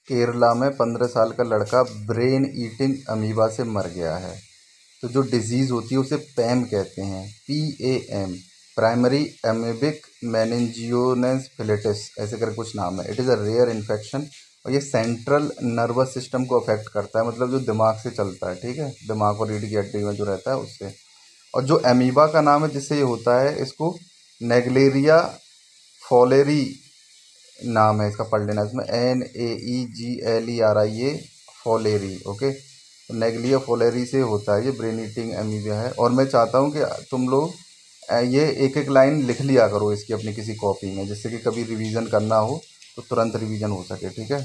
केरला में 15 साल का लड़का ब्रेन ईटिंग अमीबा से मर गया है। तो जो डिजीज़ होती है उसे पैम कहते हैं, PAM, प्राइमरी एमीबिक मेनिंजियोनेफ्राइटिस ऐसे करके कुछ नाम है। It is a rare infection और ये सेंट्रल नर्वस सिस्टम को अफेक्ट करता है, मतलब जो दिमाग से चलता है, ठीक है, दिमाग और रीढ़ की हड्डी में जो रहता है उससे। और जो अमीबा का नाम है जिससे ये होता है, इसको नेग्लेरिया फॉलेरी नाम है इसका, पढ़ लेना, इसमें NAEGLERIA फॉलेरी, ओके। तो नेग्लिया फॉलेरी से होता है, ये ब्रेन ईटिंग अमीबिया है। और मैं चाहता हूँ कि तुम लोग ये एक एक लाइन लिख लिया करो इसकी अपनी किसी कॉपी में, जिससे कि कभी रिवीजन करना हो तो तुरंत रिवीजन हो सके, ठीक है।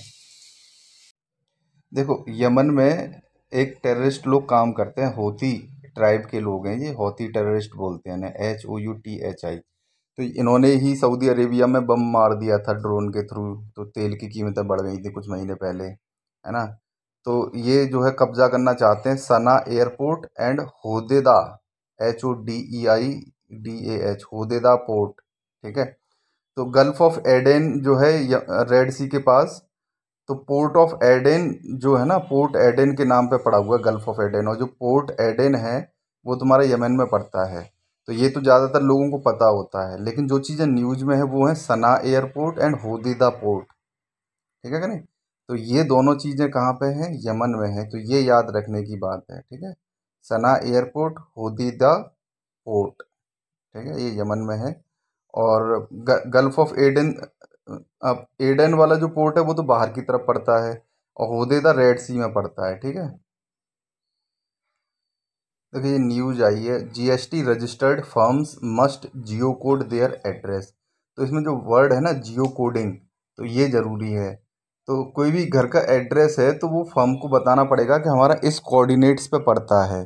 देखो, यमन में एक टेररिस्ट लोग काम करते हैं, होती ट्राइब के लोग हैं ये, होती टेररिस्ट बोलते हैं, HOUTHI। तो इन्होंने ही सऊदी अरेबिया में बम मार दिया था ड्रोन के थ्रू, तो तेल की कीमतें बढ़ गई थी कुछ महीने पहले, है ना। तो ये जो है कब्जा करना चाहते हैं Sanaa airport and Hodeidah, HODEIDAH, Hodeidah port, ठीक है। तो गल्फ ऑफ एडेन जो है रेड सी के पास, तो पोर्ट ऑफ एडेन जो है ना, पोर्ट एडेन के नाम पे पड़ा हुआ है गल्फ ऑफ एडेन, और जो पोर्ट एडेन है वो तुम्हारा यमन में पड़ता है। तो ये तो ज़्यादातर लोगों को पता होता है, लेकिन जो चीज़ें न्यूज़ में है वो है सना एयरपोर्ट एंड होदीदा पोर्ट, ठीक है कि नहीं। तो ये दोनों चीज़ें कहाँ पे हैं, यमन में है, तो ये याद रखने की बात है, ठीक है। सना एयरपोर्ट, होदीदा पोर्ट, ठीक है, ये यमन में है। और गल्फ ऑफ एडन, अब एडन वाला जो पोर्ट है वो तो बाहर की तरफ पड़ता है, और होदेदा रेड सी में पड़ता है, ठीक है। देखिए ये न्यूज आई है, GST registered firms must geo code their address. तो इसमें जो वर्ड है ना जियो कोडिंग, तो ये ज़रूरी है। तो कोई भी घर का एड्रेस है तो वो फर्म को बताना पड़ेगा कि हमारा इस कोऑर्डिनेट्स पे पड़ता है।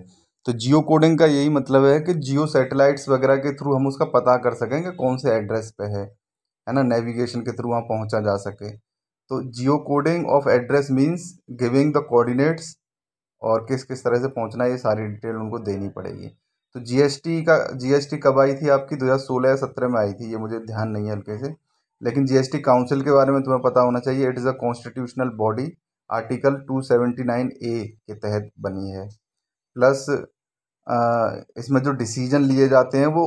तो जियो कोडिंग का यही मतलब है कि जियो सैटेलाइट्स वगैरह के थ्रू हम उसका पता कर सकेंगे कौन से एड्रेस पे है ना, नेविगेशन के थ्रू वहाँ पहुँचा जा सके। तो geocoding of address means giving the coordinates, और किस किस तरह से पहुंचना है ये सारी डिटेल उनको देनी पड़ेगी। तो जीएसटी कब आई थी आपकी, 2016 या 17 में आई थी, ये मुझे ध्यान नहीं है हल्के से। लेकिन जीएसटी काउंसिल के बारे में तुम्हें पता होना चाहिए, it is a constitutional body, article 279A के तहत बनी है। प्लस इसमें जो डिसीजन लिए जाते हैं वो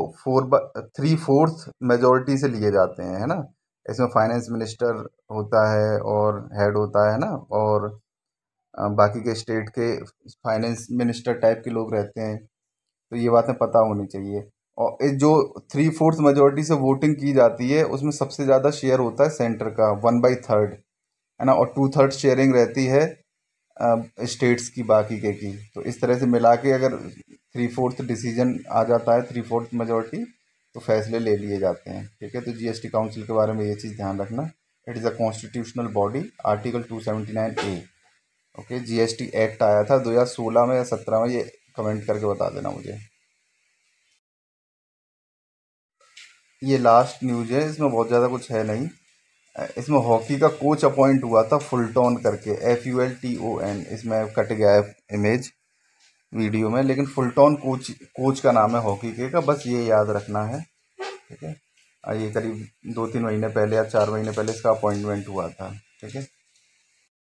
3/4 मेजोरिटी से लिए जाते हैं, है ना। इसमें फाइनेंस मिनिस्टर होता है और हेड होता है ना, और बाकी के स्टेट के फाइनेंस मिनिस्टर टाइप के लोग रहते हैं। तो ये बातें पता होनी चाहिए। और ये जो 3/4 मेजोरिटी से वोटिंग की जाती है उसमें सबसे ज़्यादा शेयर होता है सेंटर का, 1/3, है ना, और 2/3 शेयरिंग रहती है स्टेट्स की बाकी के की। तो इस तरह से मिला के अगर 3/4 डिसीजन आ जाता है, 3/4 मेजोरिटी, तो फैसले ले लिए जाते हैं, ठीक है। तो जीएसटी काउंसिल के बारे में ये चीज़ ध्यान रखना, it is a constitutional body, article 279A, okay. GST act आया था 2016 में या 17 में, ये कमेंट करके बता देना मुझे। ये लास्ट न्यूज़ है, इसमें बहुत ज़्यादा कुछ है नहीं। इसमें हॉकी का कोच अपॉइंट हुआ था फुलटॉन करके, FULTON, इसमें कट गया है इमेज वीडियो में, लेकिन फुलटॉन कोच का नाम है हॉकी के का, बस ये याद रखना है, ठीक है। ये करीब 2-3 महीने पहले या 4 महीने पहले इसका अपॉइंटमेंट हुआ था, ठीक है।